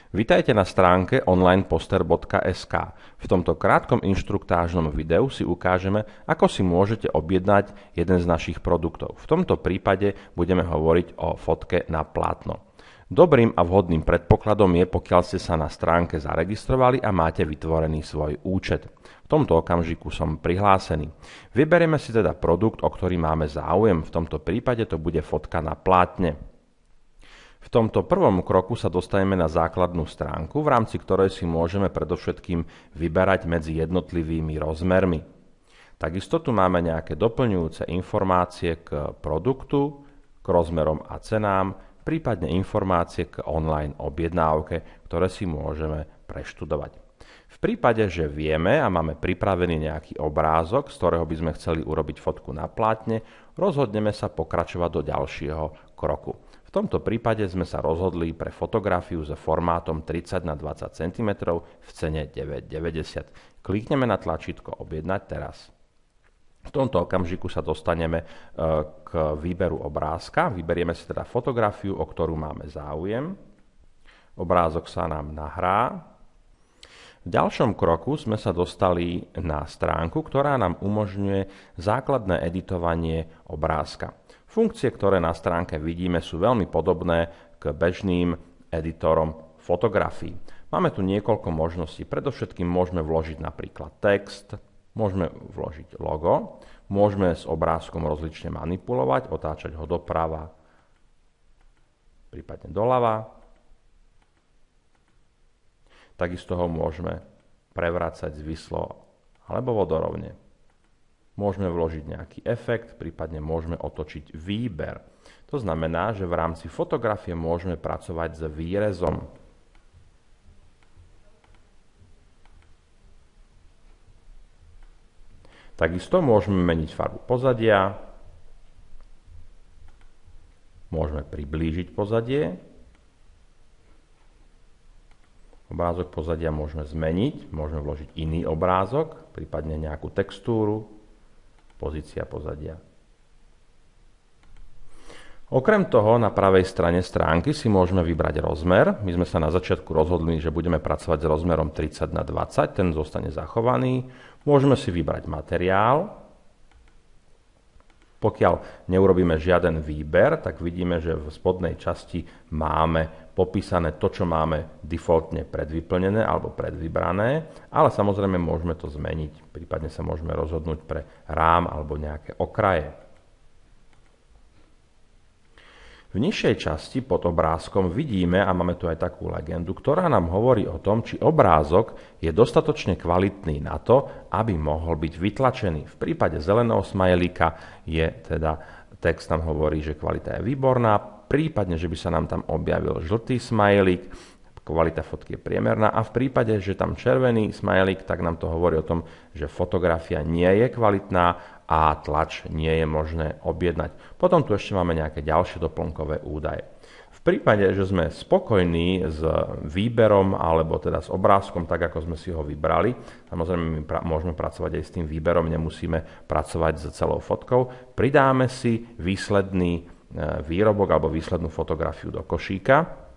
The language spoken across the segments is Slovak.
Vitajte na stránke onlineposter.sk. V tomto krátkom inštruktážnom videu si ukážeme, ako si môžete objednať jeden z našich produktov. V tomto prípade budeme hovoriť o fotke na plátno. Dobrým a vhodným predpokladom je, pokiaľ ste sa na stránke zaregistrovali a máte vytvorený svoj účet. V tomto okamžiku som prihlásený. Vyberieme si teda produkt, o ktorý máme záujem. V tomto prípade to bude fotka na plátne. V tomto prvom kroku sa dostaneme na základnú stránku, v rámci ktorej si môžeme predovšetkým vyberať medzi jednotlivými rozmermi. Takisto tu máme nejaké doplňujúce informácie k produktu, k rozmerom a cenám, prípadne informácie k online objednávke, ktoré si môžeme preštudovať. V prípade, že vieme a máme pripravený nejaký obrázok, z ktorého by sme chceli urobiť fotku na plátne, rozhodneme sa pokračovať do ďalšieho kroku. V tomto prípade sme sa rozhodli pre fotografiu s formátom 30 na 20 cm v cene 9,90. Klikneme na tlačítko Objednať teraz. V tomto okamžiku sa dostaneme k výberu obrázka. Vyberieme si teda fotografiu, o ktorú máme záujem. Obrázok sa nám nahrá. V ďalšom kroku sme sa dostali na stránku, ktorá nám umožňuje základné editovanie obrázka. Funkcie, ktoré na stránke vidíme, sú veľmi podobné k bežným editorom fotografií. Máme tu niekoľko možností. Predovšetkým môžeme vložiť napríklad text, môžeme vložiť logo, môžeme s obrázkom rozlične manipulovať, otáčať ho doprava, prípadne doľava. Takisto ho môžeme prevracať zvislo alebo vodorovne. Môžeme vložiť nejaký efekt, prípadne môžeme otočiť výber. To znamená, že v rámci fotografie môžeme pracovať s výrezom. Takisto môžeme meniť farbu pozadia, môžeme priblížiť pozadie. Obrázok pozadia môžeme zmeniť, môžeme vložiť iný obrázok, prípadne nejakú textúru, pozícia pozadia. Okrem toho, na pravej strane stránky si môžeme vybrať rozmer. My sme sa na začiatku rozhodli, že budeme pracovať s rozmerom 30 na 20, ten zostane zachovaný. Môžeme si vybrať materiál. Pokiaľ neurobíme žiaden výber, tak vidíme, že v spodnej časti máme popísané to, čo máme defaultne predvyplnené alebo predvybrané, ale samozrejme môžeme to zmeniť. Prípadne sa môžeme rozhodnúť pre rám alebo nejaké okraje. V nižšej časti pod obrázkom vidíme, a máme tu aj takú legendu, ktorá nám hovorí o tom, či obrázok je dostatočne kvalitný na to, aby mohol byť vytlačený. V prípade zeleného smajlíka je teda, text nám hovorí, že kvalita je výborná, prípadne, že by sa nám tam objavil žltý smajlík, kvalita fotky je priemerná, a v prípade, že tam červený smajlík, tak nám to hovorí o tom, že fotografia nie je kvalitná a tlač nie je možné objednať. Potom tu ešte máme nejaké ďalšie doplnkové údaje. V prípade, že sme spokojní s výberom alebo teda s obrázkom tak, ako sme si ho vybrali, samozrejme my môžeme pracovať aj s tým výberom, nemusíme pracovať s celou fotkou, pridáme si výsledný výrobok alebo výslednú fotografiu do košíka.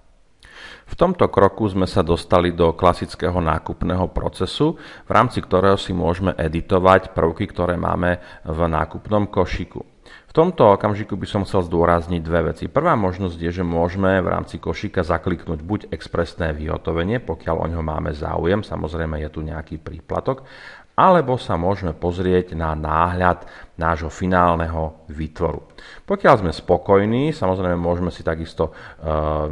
V tomto kroku sme sa dostali do klasického nákupného procesu, v rámci ktorého si môžeme editovať prvky, ktoré máme v nákupnom košíku. V tomto okamžiku by som chcel zdôrazniť dve veci. Prvá možnosť je, že môžeme v rámci košíka zakliknúť buď expresné vyhotovenie, pokiaľ o ňo máme záujem, samozrejme je tu nejaký príplatok, alebo sa môžeme pozrieť na náhľad nášho finálneho výtvoru. Pokiaľ sme spokojní, samozrejme môžeme si takisto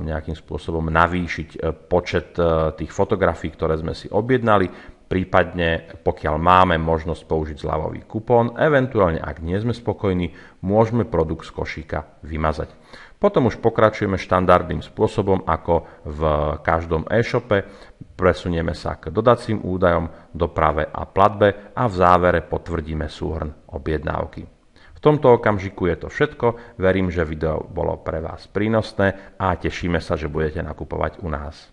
nejakým spôsobom navýšiť počet tých fotografií, ktoré sme si objednali, prípadne pokiaľ máme možnosť použiť zľavový kupón, eventuálne ak nie sme spokojní, môžeme produkt z košíka vymazať. Potom už pokračujeme štandardným spôsobom ako v každom e-shope, presunieme sa k dodacím údajom, doprave a platbe a v závere potvrdíme súhrn objednávky. V tomto okamžiku je to všetko, verím, že video bolo pre vás prínosné a tešíme sa, že budete nakupovať u nás.